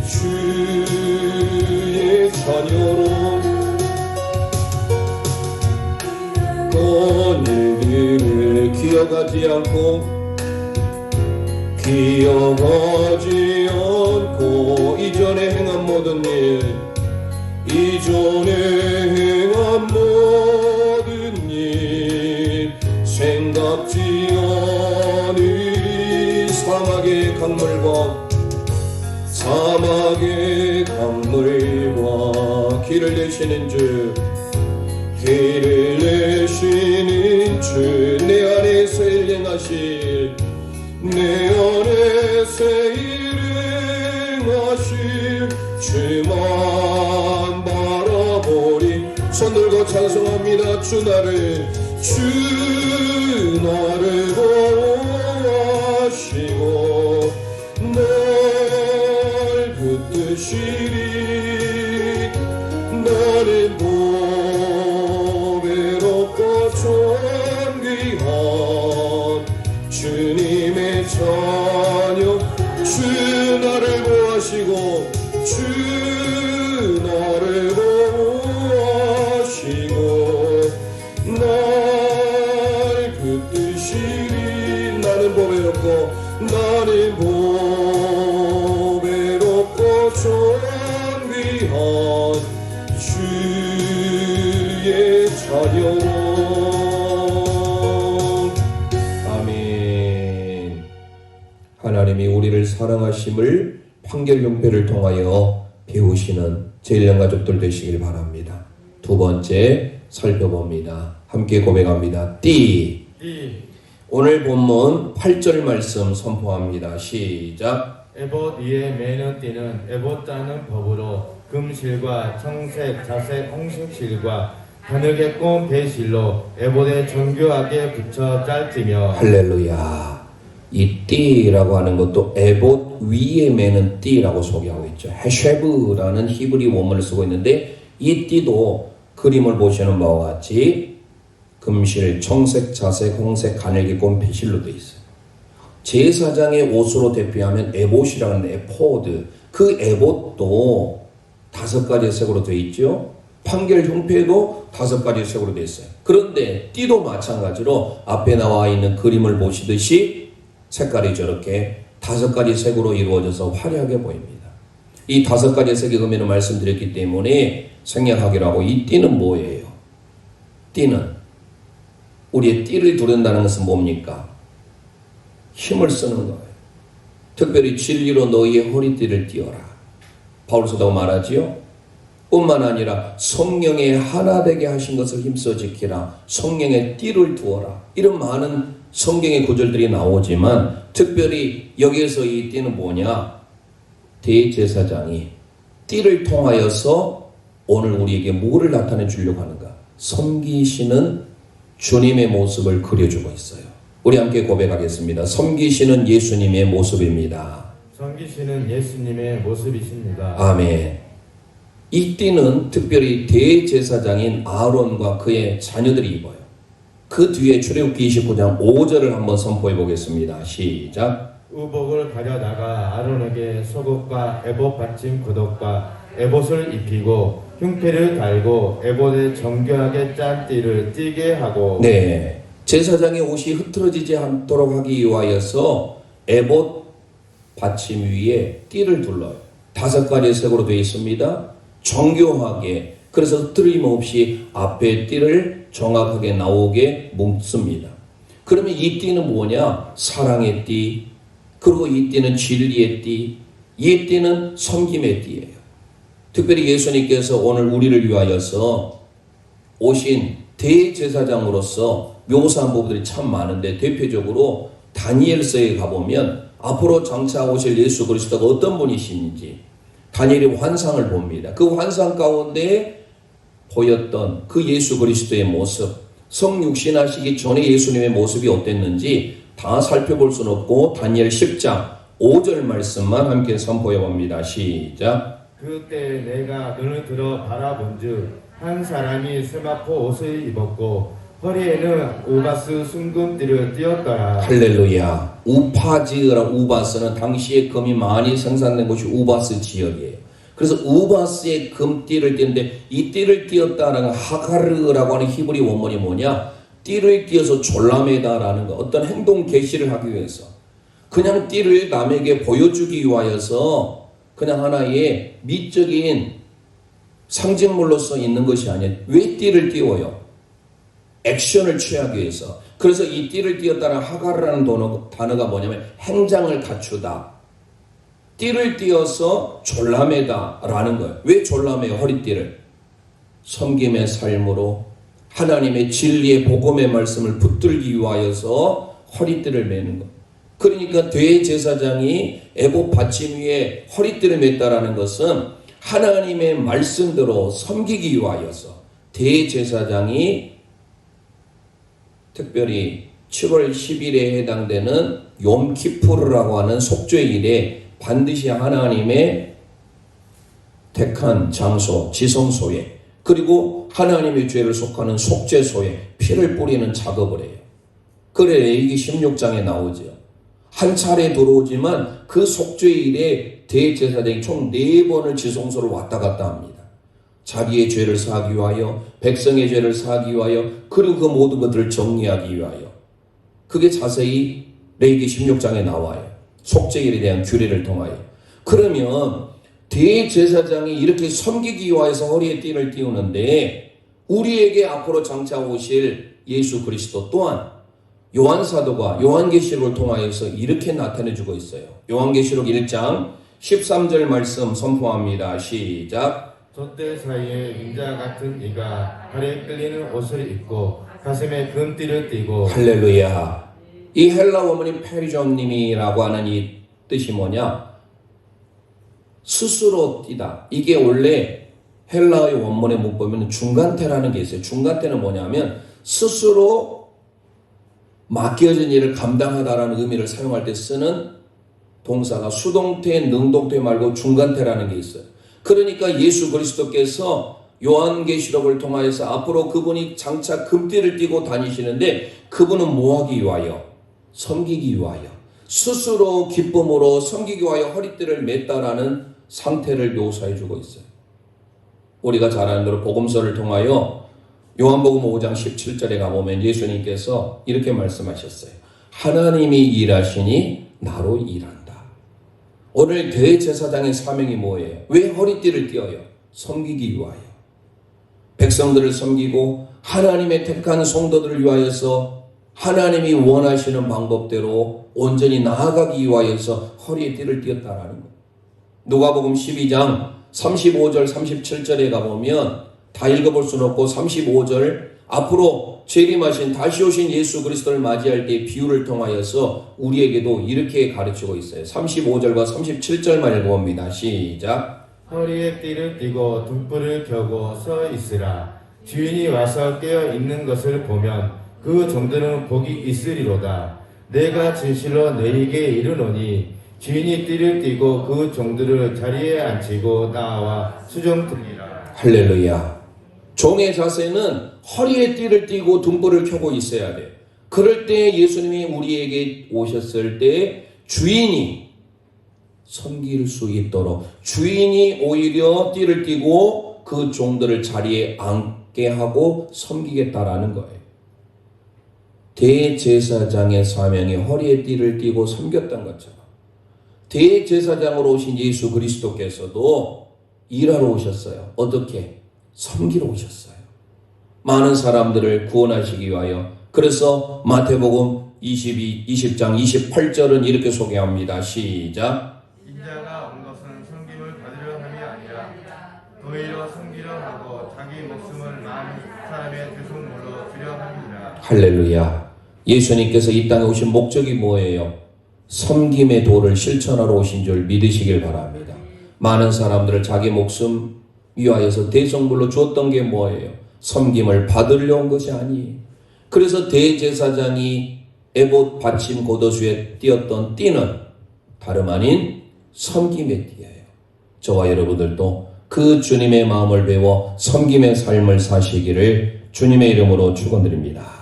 주의 자녀로 그 일들을 기억하지 않고 이전에 행한 모든 일 생각지 않으리 사막의 강물과 길을 내시는 주 내 안에서 일행하실 내 안에서 일행하실 주만 바라보리 손 들고 찬송합니다. 주 나를 보호하시고 날 붙드시리 나는 보배롭고 존귀한 주님의 자녀 주 나를 보호하시고 주 나를 보호하시고 날 붙드시리 나는 보배롭고 존귀한 주의 자녀로 아멘. 하나님이 우리를 사랑하심을 판결용패를 통하여 배우시는 제1년 가족들 되시길 바랍니다. 두 번째 살펴봅니다. 함께 고백합니다. 띠. 오늘 본문 8절 말씀 선포합니다. 시작. 에봇 위에 매는 띠는 에봇 짜는 법으로 금실과 청색, 자색, 홍색실과 가늘게 꼰 배실로 에봇에 정교하게 붙여 짤지며 할렐루야. 이 띠라고 하는 것도 에봇 위에 매는 띠라고 소개하고 있죠. 헤쉐브라는 히브리 원문을 쓰고 있는데 이 띠도 그림을 보시는 바와 같이 금실, 청색, 자색, 홍색, 가늘게 꼰 배실로 되어 있어요. 제사장의 옷으로 대표하면 에봇이라는 에포드, 그 에봇도 5가지 색으로 되어 있죠. 판결 흉패도 5가지 색으로 되어 있어요. 그런데 띠도 마찬가지로 앞에 나와 있는 그림을 보시듯이 색깔이 저렇게 5가지 색으로 이루어져서 화려하게 보입니다. 이 5가지 색의 의미를 말씀드렸기 때문에 생략하기로 하고, 이 띠는 뭐예요? 띠는 우리의 띠를 두른다는 것은 뭡니까? 힘을 쓰는 거예요. 특별히 진리로 너희의 허리띠를 띠어라. 바울 사도가 말하지요. 뿐만 아니라 성령의 하나 되게 하신 것을 힘써 지키라. 성령의 띠를 두어라. 이런 많은 성경의 구절들이 나오지만 특별히 여기에서 이 띠는 뭐냐? 대제사장이 띠를 통하여서 오늘 우리에게 뭐를 나타내 주려고 하는가? 섬기시는 주님의 모습을 그려주고 있어요. 우리 함께 고백하겠습니다. 섬기시는 예수님의 모습입니다. 섬기시는 예수님의 모습이십니다. 아멘. 이 띠는 특별히 대제사장인 아론과 그의 자녀들이 입어요. 그 뒤에 출애굽기 29장 5절을 한번 선포해 보겠습니다. 시작. 우복을 가려다가 아론에게 속옷과 에봇 받침 겉옷과 에봇을 입히고 흉패를 달고 에봇에 정교하게 짠 띠를 띠게 하고. 네, 제사장의 옷이 흐트러지지 않도록 하기 위하여서 에봇 받침 위에 띠를 둘러요. 5가지의 색으로 되어 있습니다. 정교하게, 그래서 흐트림 없이 앞에 띠를 정확하게 나오게 묶습니다. 그러면 이 띠는 뭐냐? 사랑의 띠, 그리고 이 띠는 진리의 띠, 이 띠는 섬김의 띠예요. 특별히 예수님께서 오늘 우리를 위하여서 오신 대제사장으로서 묘사한 부분들이 참 많은데, 대표적으로 다니엘서에 가보면 앞으로 장차 오실 예수 그리스도가 어떤 분이신지 다니엘이 환상을 봅니다. 그 환상 가운데 보였던 그 예수 그리스도의 모습, 성육신하시기 전에 예수님의 모습이 어땠는지 다 살펴볼 수는 없고 다니엘 10장 5절 말씀만 함께 선포해 봅니다. 시작. 그때 내가 눈을 들어 바라본즉 한 사람이 스마포 옷을 입었고 허리에는 우바스 순금띠를 띄었더라. 할렐루야. 우파즈랑 우바스는 당시에 금이 많이 생산된 곳이 우바스 지역이에요. 그래서 우바스의 금띠를 띄는데, 이 띠를 띄었다는 하가르라고 하는 히브리 원문이 뭐냐? 띠를 띄어서 졸라매다라는 거, 어떤 행동 계시를 하기 위해서, 그냥 띠를 남에게 보여주기 위하여서 그냥 하나의 미적인 상징물로서 있는 것이 아니에요. 왜 띠를 띄워요? 액션을 취하기 위해서. 그래서 이 띠를 띄었다는 하가르라는 단어가 뭐냐면 행장을 갖추다. 띠를 띄어서 졸라매다라는 거예요. 왜 졸라매요? 허리띠를. 섬김의 삶으로 하나님의 진리의 복음의 말씀을 붙들기 위하여서 허리띠를 매는 것. 그러니까 대제사장이 에봇 받침 위에 허리띠를 맸다라는 것은 하나님의 말씀대로 섬기기 위하여서 대제사장이 특별히 7월 10일에 해당되는 욤키푸르라고 하는 속죄일에 반드시 하나님의 택한 장소, 지성소에, 그리고 하나님의 죄를 속하는 속죄소에 피를 뿌리는 작업을 해요. 그래 레위기 16장에 나오죠. 한 차례 들어오지만 그 속죄일에 대제사장이 총 4번을 지성소를 왔다 갔다 합니다. 자기의 죄를 사하기 위하여, 백성의 죄를 사하기 위하여, 그리고 그 모든 것들을 정리하기 위하여. 그게 자세히 레위기 16장에 나와요. 속죄일에 대한 규례를 통하여. 그러면 대제사장이 이렇게 섬기기 위하여서 허리에 띠를 띄우는데, 우리에게 앞으로 장차 오실 예수 그리스도 또한 요한사도가 요한계시록을 통하여서 이렇게 나타내주고 있어요. 요한계시록 1장 13절 말씀 선포합니다. 시작. 젖대 사이에 인자 같은 이가 발에 끌리는 옷을 입고 가슴에 금띠를 띠고. 할렐루야. 이 헬라 원문인 페리존님이라고 하는 이 뜻이 뭐냐? 스스로 띠다. 이게 원래 헬라의 원문에 못 보면 중간태라는 게 있어요. 중간태는 뭐냐면 스스로 맡겨진 일을 감당하다라는 의미를 사용할 때 쓰는 동사가 수동태, 능동태 말고 중간태라는 게 있어요. 그러니까 예수 그리스도께서 요한계시록을 통하여서 앞으로 그분이 장차 금띠를 띠고 다니시는데, 그분은 뭐하기 위하여? 섬기기 위하여, 스스로 기쁨으로 섬기기 위하여 허리띠를 맸다라는 상태를 묘사해 주고 있어요. 우리가 잘 아는 대로 복음서를 통하여 요한복음 5장 17절에 가보면 예수님께서 이렇게 말씀하셨어요. 하나님이 일하시니 나로 일한다. 오늘 대제사장의 사명이 뭐예요? 왜 허리띠를 띄어요? 섬기기 위하여. 백성들을 섬기고 하나님의 택한 성도들을 위하여서 하나님이 원하시는 방법대로 온전히 나아가기 위하여서 허리에 띠를 띄었다라는 것. 누가복음 12장 35절 37절에 가보면 다 읽어볼 수는 없고 35절 앞으로 재림하신 다시 오신 예수 그리스도를 맞이할 때의 비유를 통하여서 우리에게도 이렇게 가르치고 있어요. 35절과 37절만 읽어봅니다. 시작. 허리에 띠를 띠고 등불을 켜고 서 있으라. 주인이 와서 깨어 있는 것을 보면 그 종들은 복이 있으리로다. 내가 진실로 너희에게 이르노니 주인이 띠를 띠고 그 종들을 자리에 앉히고 나와 수종드리라. 할렐루야. 종의 자세는 허리에 띠를 띠고 등불을 켜고 있어야 돼. 그럴 때 예수님이 우리에게 오셨을 때 주인이 섬길 수 있도록, 주인이 오히려 띠를 띠고 그 종들을 자리에 앉게 하고 섬기겠다라는 거예요. 대제사장의 사명이 허리에 띠를 띠고 섬겼던 것처럼 대제사장으로 오신 예수 그리스도께서도 일하러 오셨어요. 어떻게? 섬기러 오셨어요. 많은 사람들을 구원하시기 위하여. 그래서 마태복음 20장 28절은 이렇게 소개합니다. 시작. 인자가 온 것은 섬김을 받으려 함이 아니라 도리어 섬기려 하고 자기 목숨을 많은 사람의 대속물로 주려 함이라. 할렐루야. 예수님께서 이 땅에 오신 목적이 뭐예요? 섬김의 도를 실천하러 오신 줄 믿으시길 바랍니다. 많은 사람들을 자기 목숨 위하여서 대속물로 주었던 게 뭐예요? 섬김을 받으려 온 것이 아니에요. 그래서 대제사장이 에봇 받침 겉옷에 띄었던 띠는 다름 아닌 섬김의 띠예요. 저와 여러분들도 그 주님의 마음을 배워 섬김의 삶을 사시기를 주님의 이름으로 축원드립니다.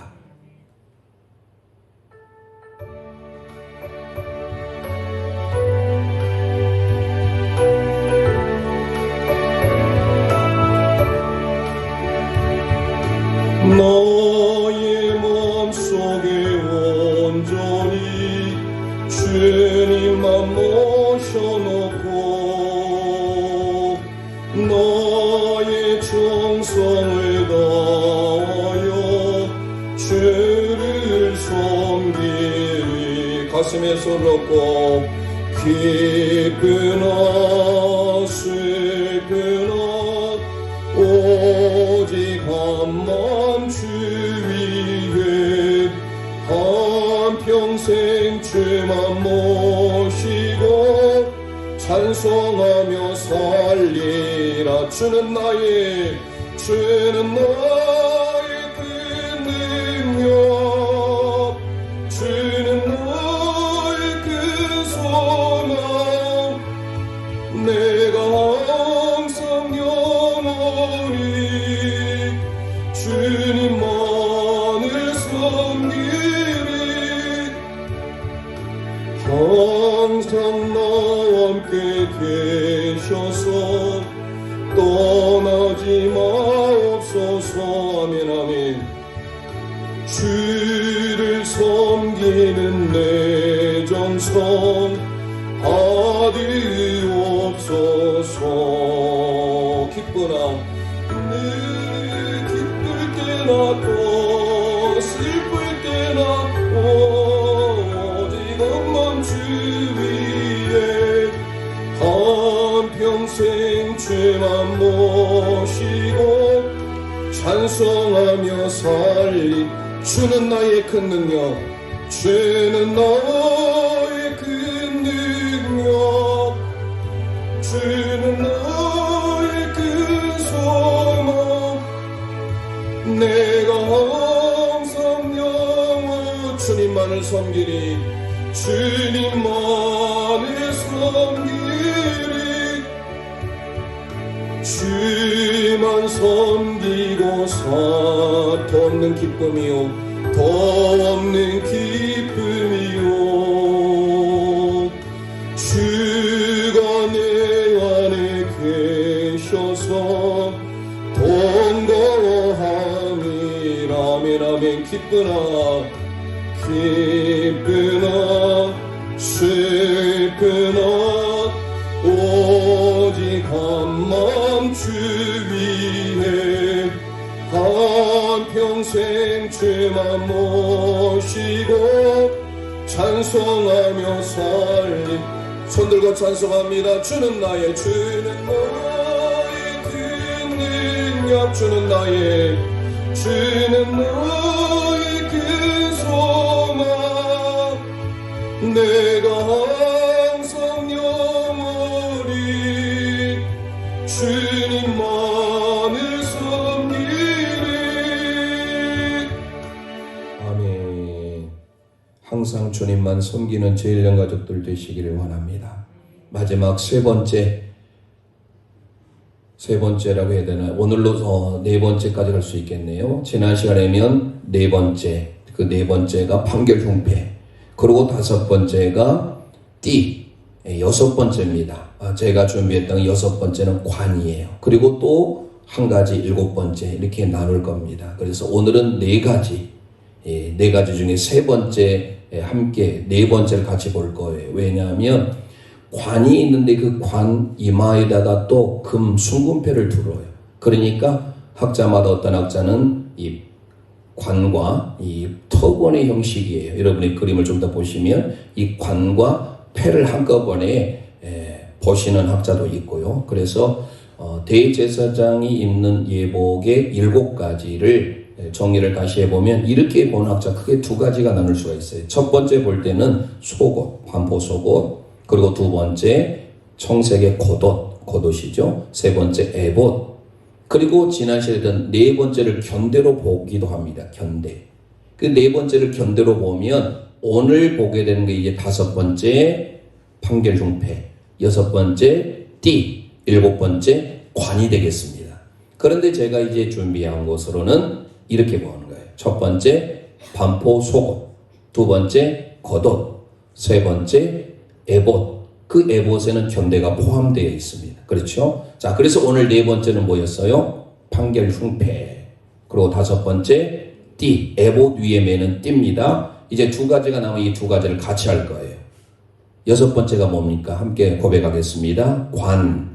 너의 몸속에 온전히 주님만 모셔놓고 너의 정성을 다하여 주를 섬기리. 가슴에 손을 얹고 기쁘나 슬프나 오직 한만 주 위에 한평생 주만 모시고 찬송하며 살리라. 주는 나의 그 능력, 주는 나의 그 소망, 내가 항상 영원히 주님만을 섬기리. 항상 나와 함께 계셔서 떠나지 마옵소서. 아멘 아멘. 주를 섬기는 내 정성 아디옵소서. 기쁘나 늘 기쁠 때나 또 슬플 때나 오직 한만 주 위에 한평생 주만 모시고 찬송하며 살리. 주는 나의 큰 능력, 주는 나의 큰 능력, 주는 나의 큰 소망, 내가 항상 영원 주님만을 섬기리. 주님만을 섬기리. 주만 섬기고 사 더 없는 기쁨이요 더 없는 기쁨이요. 주가 내 안에 계셔서 동거함이라. 아멘 아멘. 기쁘나 슬프나 오직 한맘 주 위에 한평생 주만 모시고 찬송하며 살리. 손들고 찬송합니다. 주는 나의 그 능력, 주는 나의 그 소망, 내가 항상 영원히 주님만을 섬기리. 아멘. 항상 주님만 섬기는 제일령 가족들 되시기를 원합니다. 마지막 세 번째라고 해야 되나? 오늘로 네 번째까지 갈 수 있겠네요. 지난 시간에면 네 번째, 그 네 번째가 판결 흉패, 그리고 다섯 번째가 띠, 여섯 번째입니다. 제가 준비했던 여섯 번째는 관이에요. 그리고 또 한 가지 일곱 번째 이렇게 나눌 겁니다. 그래서 오늘은 네 가지 네 가지 중에 세 번째 함께 네 번째를 같이 볼 거예요. 왜냐하면 관이 있는데 그 관 이마에다가 또 금 순금패를 두어요. 그러니까 학자마다 어떤 학자는 이 관과 이 터번의 형식이에요. 여러분이 그림을 좀 더 보시면 이 관과 패를 한꺼번에 보시는 학자도 있고요. 그래서 대제사장이 입는 예복의 7가지를 정리를 다시 해보면 이렇게 보는 학자 크게 두 가지가 나눌 수가 있어요. 첫 번째 볼 때는 속옷, 반포 속옷, 그리고 두 번째 청색의 겉옷이죠. 세 번째 에봇, 그리고 지난 시간에 네 번째를 견대로 보기도 합니다. 견대. 그 네 번째를 견대로 보면 오늘 보게 되는 게 이제 다섯 번째 판결흉패, 여섯 번째 띠, 일곱 번째 관이 되겠습니다. 그런데 제가 이제 준비한 것으로는 이렇게 보는 거예요. 첫 번째 반포 속옷, 두 번째 겉옷, 세 번째 에봇. 그 에봇에는 견대가 포함되어 있습니다. 그렇죠? 자, 그래서 오늘 네 번째는 뭐였어요? 판결흉패. 그리고 다섯 번째 띠, 에봇 위에 매는 띠입니다. 이제 두 가지가 나오면 이 두 가지를 같이 할 거예요. 여섯 번째가 뭡니까? 함께 고백하겠습니다. 관.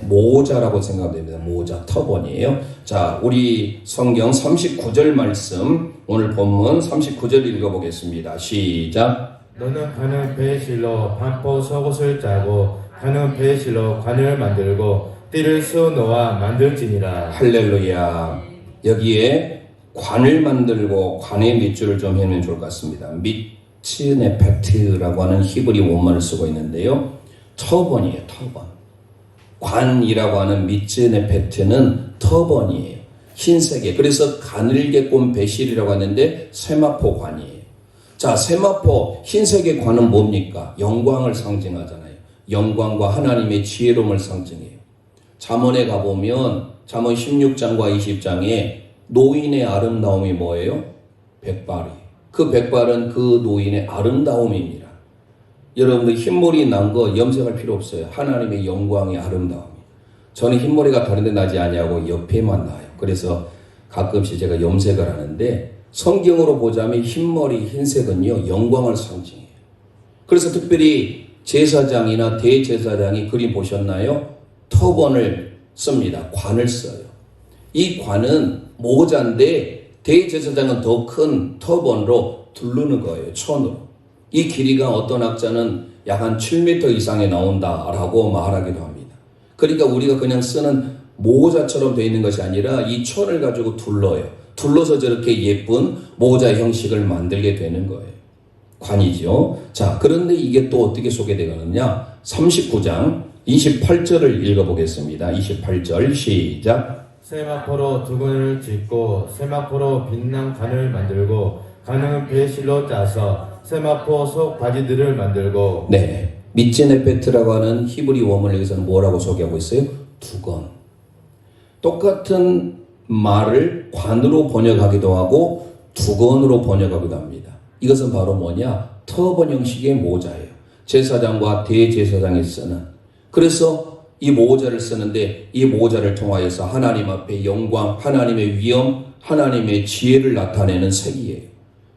모자라고 생각하면 됩니다. 모자, 터번이에요. 자, 우리 성경 39절 말씀, 오늘 본문 39절 읽어보겠습니다. 시작. 너는 가는 배에 실로 반포 속옷을 짜고 가는 배에 실로 관을 만들고 띠를 수놓아 만들지니라. 할렐루야. 여기에 관을 만들고 관의 밑줄을 좀 해면 좋을 것 같습니다. 미츠네페트라고 하는 히브리 원문을 쓰고 있는데요. 터번이에요. 터번. 관이라고 하는 미츠네페트는 터번이에요. 흰색에. 그래서 가늘게꼰 배실이라고 하는데 세마포 관이에요. 자, 세마포 흰색의 관은 뭡니까? 영광을 상징하잖아요. 영광과 하나님의 지혜로움을 상징해요. 잠언에 가보면 잠언 16장과 20장에 노인의 아름다움이 뭐예요? 백발이. 그 백발은 그 노인의 아름다움입니다. 여러분들 흰머리 난 거 염색할 필요 없어요. 하나님의 영광의 아름다움이. 저는 흰머리가 다른데 나지 아니하고 옆에만 나요. 그래서 가끔씩 제가 염색을 하는데 성경으로 보자면 흰머리, 흰색은요 영광을 상징해요. 그래서 특별히 제사장이나 대제사장이 그림 보셨나요? 터번을 씁니다. 관을 써요. 이 관은 모자인데 대제사장은 더 큰 터번으로 두르는 거예요. 천으로. 이 길이가 어떤 학자는 약 한 7m 이상에 나온다라고 말하기도 합니다. 그러니까 우리가 그냥 쓰는 모자처럼 되어 있는 것이 아니라 이 천을 가지고 둘러요. 둘러서 저렇게 예쁜 모자 형식을 만들게 되는 거예요. 관이죠. 자, 그런데 이게 또 어떻게 소개되느냐? 39장 28절을 읽어보겠습니다. 28절 시작. 세마포로 두근을 짓고 세마포로 빛난 관을 만들고 관은 배실로 짜서 세마포 속 바지들을 만들고. 네, 미츠네페트라고 하는 히브리 원문을 여기서는 뭐라고 소개하고 있어요? 두건. 똑같은 말을 관으로 번역하기도 하고 두건으로 번역하기도 합니다. 이것은 바로 뭐냐? 터번 형식의 모자예요. 제사장과 대제사장이 쓰는. 그래서 이 모자를 쓰는데 이 모자를 통하여서 하나님 앞에 영광, 하나님의 위엄, 하나님의 지혜를 나타내는 색이에요.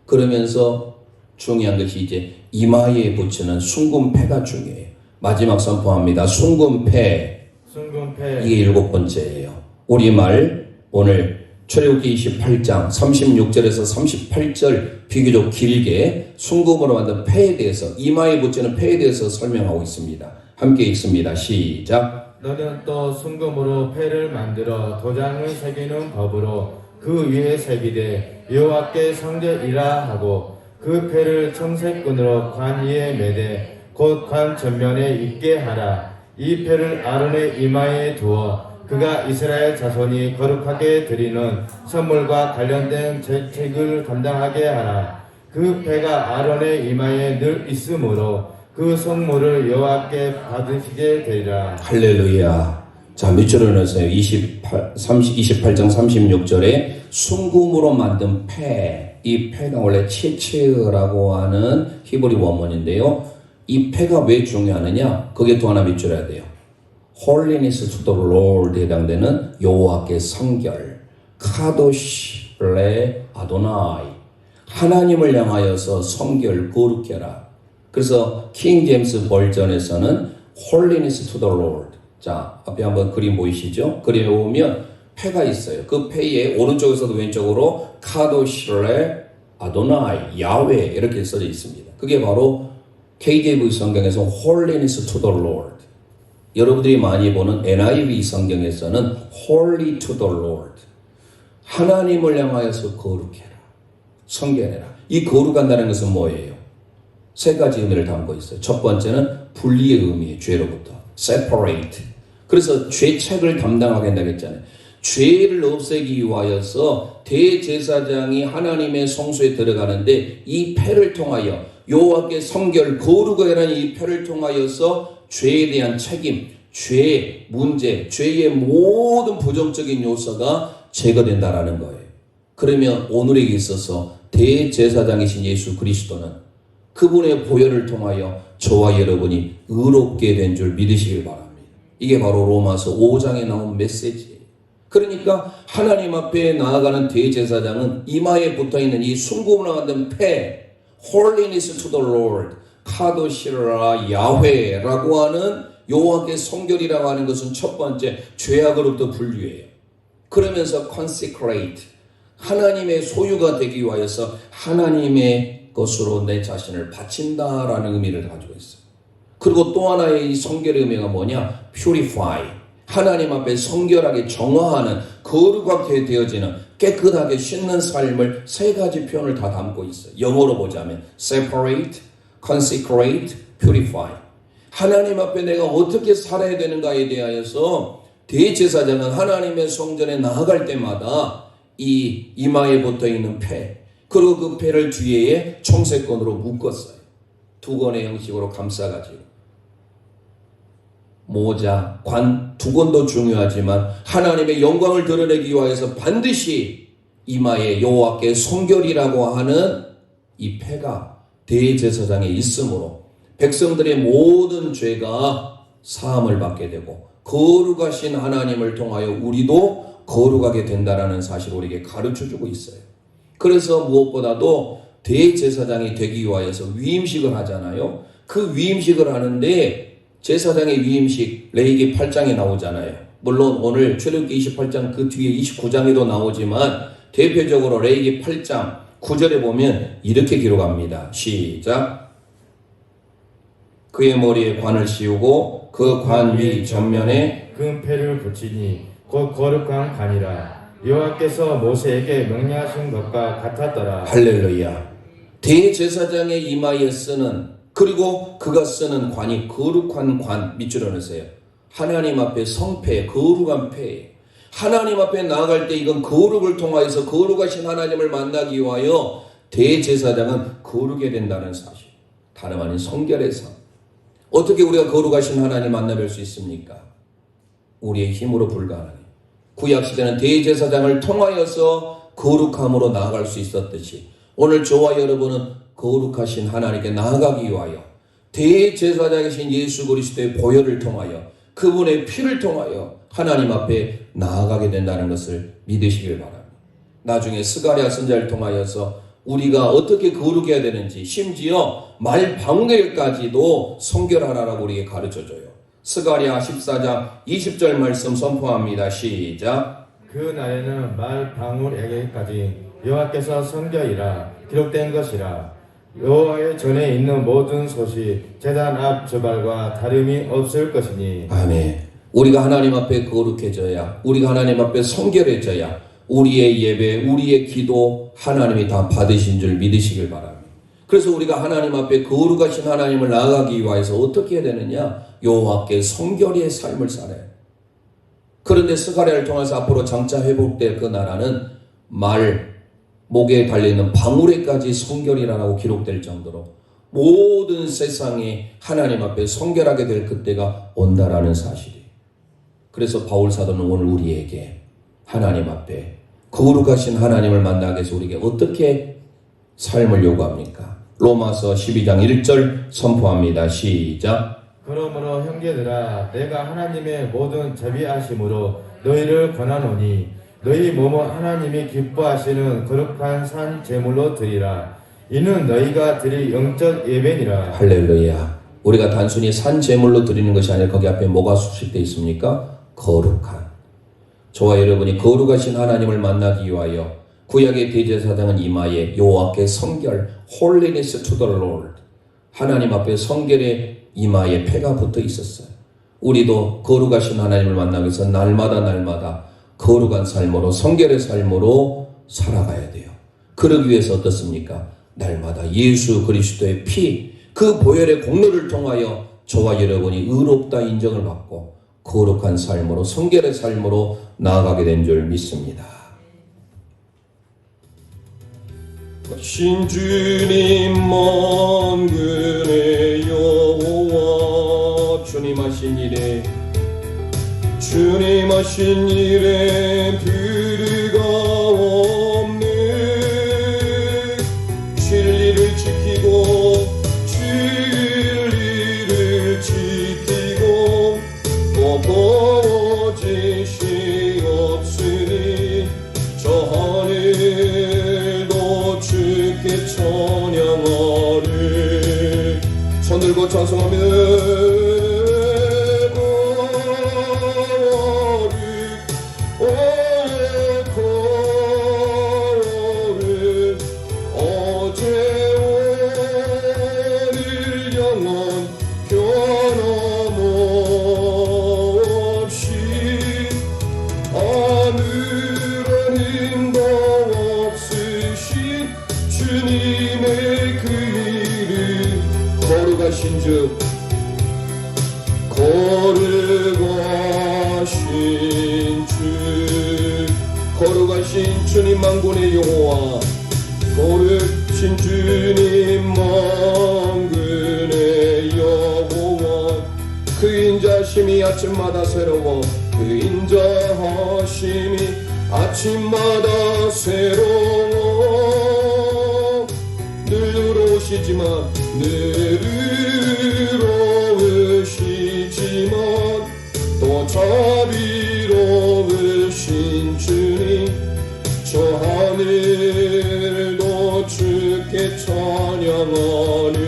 그러면서 중요한 것이 이제 이마에 붙이는 순금패가 중요해요. 마지막 선포합니다. 순금패. 순금패. 이게 일곱 번째예요. 우리말 오늘 출애굽기 28장 36절에서 38절 비교적 길게 순금으로 만든 패에 대해서, 이마에 붙이는 패에 대해서 설명하고 있습니다. 함께 읽습니다. 시작. 너는 또 순금으로 패를 만들어 도장을 새기는 법으로 그 위에 새기되 여호와께 성전이라 하고 그 패를 청색끈으로 관 위에 매되 곧 관 전면에 있게 하라. 이 패를 아론의 이마에 두어 그가 이스라엘 자손이 거룩하게 드리는 선물과 관련된 재책을 감당하게 하라. 그 패가 아론의 이마에 늘 있으므로 그 성물을 여호와께 받으시게 되리라. 할렐루야. 자, 밑줄을 넣으세요. 28장 36절에 순금으로 만든 패. 이 패가 원래 치치라고 하는 히브리 원문인데요. 이 패가 왜 중요하느냐? 거기에 또 하나 밑줄해야 돼요. Holiness to the Lord에 해당되는 여호와께 성결. 카도시 레 아도나이. 하나님을 향하여서 성결 거룩해라. 그래서 킹 제임스 버전에서는 Holiness to the Lord. 자, 앞에 한번 그림 보이시죠? 그림에 보면 패가 있어요. 그 패에 오른쪽에서도 왼쪽으로 카도실레 아도나이 야훼 이렇게 써져 있습니다. 그게 바로 KJV 성경에서 Holiness to the Lord. 여러분들이 많이 보는 NIV 성경에서는 Holy to the Lord. 하나님을 향하여서 거룩해라. 성결해라. 이 거룩한다는 것은 뭐예요? 세 가지 의미를 담고 있어요. 첫 번째는 분리의 의미예요. 죄로부터. Separate. 그래서 죄책을 담당하게 한다고 했잖아요. 죄를 없애기 위하여서 대제사장이 하나님의 성소에 들어가는데 이 패를 통하여 여호와께 성결 거룩하라는 이 패를 통하여서 죄에 대한 책임, 죄, 문제, 죄의 모든 부정적인 요소가 제거된다라는 거예요. 그러면 오늘에게 있어서 대제사장이신 예수 그리스도는 그분의 보혈을 통하여 저와 여러분이 의롭게 된 줄 믿으시길 바랍니다. 이게 바로 로마서 5장에 나온 메시지예요. 그러니까 하나님 앞에 나아가는 대제사장은 이마에 붙어있는 이 순금으로 만든 패, Holiness to the Lord, 카도시라 야훼라고 하는 여호와께 성결이라고 하는 것은 첫 번째 죄악으로부터 분류해요. 그러면서 consecrate, 하나님의 소유가 되기 위하여서 하나님의 것으로 내 자신을 바친다라는 의미를 가지고 있어요. 그리고 또 하나의 이 성결의 의미가 뭐냐? purify, 하나님 앞에 성결하게 정화하는, 거룩하게 되어지는, 깨끗하게 씻는 삶을 세 가지 표현을 다 담고 있어요. 영어로 보자면 separate, consecrate, purify. 하나님 앞에 내가 어떻게 살아야 되는가에 대하여서 대제사장은 하나님의 성전에 나아갈 때마다 이 이마에 붙어있는 패, 그리고 그 패를 뒤에 청새권으로 묶었어요. 두 건의 형식으로 감싸가지고. 모자, 관, 두 건도 중요하지만 하나님의 영광을 드러내기 위해서 반드시 이마에 여호와께 성결이라고 하는 이 패가 대제사장에 있으므로 백성들의 모든 죄가 사함을 받게 되고 거룩하신 하나님을 통하여 우리도 거룩하게 된다라는 사실을 우리에게 가르쳐주고 있어요. 그래서 무엇보다도 대제사장이 되기 위하여서 위임식을 하잖아요. 그 위임식을 하는데 제사장의 위임식 레위기 8장에 나오잖아요. 물론 오늘 출애굽기 28장 그 뒤에 29장에도 나오지만 대표적으로 레위기 8장 9절에 보면 이렇게 기록합니다. 시작. 그의 머리에 관을 씌우고 그 관 위 전면에 금패를 붙이니 곧 거룩한 관이라. 여호와께서 모세에게 명령하신 것과 같았더라. 할렐루야. 대제사장의 이마에 쓰는, 그리고 그가 쓰는 관이 거룩한 관, 밑줄을 넣으세요. 하나님 앞에 성패, 거룩한 패. 하나님 앞에 나아갈 때 이건 거룩을 통하여서 거룩하신 하나님을 만나기 위하여 대제사장은 거룩해야 된다는 사실. 다름 아닌 성결의 삶. 어떻게 우리가 거룩하신 하나님 만나뵐 수 있습니까? 우리의 힘으로 불가능해요. 구약시대는 대제사장을 통하여서 거룩함으로 나아갈 수 있었듯이 오늘 저와 여러분은 거룩하신 하나님께 나아가기 위하여 대제사장이신 예수 그리스도의 보혈을 통하여 그분의 피를 통하여 하나님 앞에 나아가게 된다는 것을 믿으시길 바랍니다. 나중에 스가랴 선지자를 통하여서 우리가 어떻게 거룩해야 되는지 심지어 말 방울까지도 성결하라고 우리에게 가르쳐줘요. 스가랴 14장 20절 말씀 선포합니다. 시작. 그 날에는 말 방울에게까지 여호와께서 성결이라 기록된 것이라. 여호와의 전에 있는 모든 소식 제단 앞 저발과 다름이 없을 것이니. 아멘. 우리가 하나님 앞에 거룩해져야, 우리가 하나님 앞에 성결해져야 우리의 예배, 우리의 기도 하나님이 다 받으신 줄 믿으시길 바랍니다. 그래서 우리가 하나님 앞에 거룩하신 하나님을 나아가기 위해서 어떻게 해야 되느냐? 여호와께 성결의 삶을 살아야 해요. 그런데 스가랴를 통해서 앞으로 장차 회복될 그 나라는 말, 목에 달려있는 방울에까지 성결이라고 기록될 정도로 모든 세상이 하나님 앞에 성결하게 될 그때가 온다라는 사실이에요. 그래서 바울 사도는 오늘 우리에게 하나님 앞에 거룩하신 하나님을 만나기 위해서 우리에게 어떻게 삶을 요구합니까? 로마서 12장 1절 선포합니다. 시작. 그러므로 형제들아 내가 하나님의 모든 자비하심으로 너희를 권하노니 너희 몸은 하나님이 기뻐하시는 거룩한 산 제물로 드리라. 이는 너희가 드릴 영적 예배니라. 할렐루야. 우리가 단순히 산 제물로 드리는 것이 아니라 거기 앞에 뭐가 수식되어 있습니까? 거룩한. 저와 여러분이 거룩하신 하나님을 만나기 위하여 구약의 대제사장은 이마에 여호와께 성결 Holiness to the Lord, 하나님 앞에 성결의 이마에 패가 붙어 있었어요. 우리도 거룩하신 하나님을 만나기 위해서 날마다 거룩한 삶으로, 성결의 삶으로 살아가야 돼요. 그러기 위해서 어떻습니까? 날마다 예수 그리스도의 피, 그 보혈의 공로를 통하여 저와 여러분이 의롭다 인정을 받고 거룩한 삶으로, 성결의 삶으로 나아가게 된 줄 믿습니다. 신주님 먼 근의 여호와 주님 하신 일에 불의가 없네. 진리를 지키고 또 거짓이 없으니 저 하늘도 주께 찬양하리. 손들고 찬송하며 거룩하신즉 거룩하신 주님 만군의 여호와, 거룩신 주님 만군의 여호와, 그 인자하심이 아침마다 새로워, 그 인자하심이 아침마다 새로워. 늘 의로우시지만 또 자비로우신 주님, 저 하늘도 주께 찬양하네.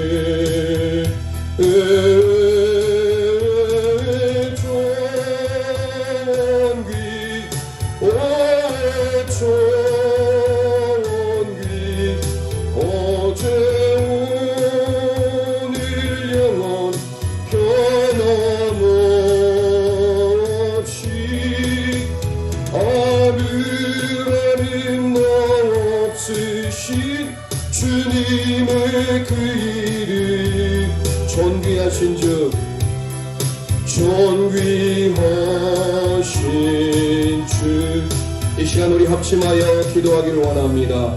주님의 그 이름 존귀하신즉 존귀하신 주, 이 시간 우리 합심하여 기도하기를 원합니다.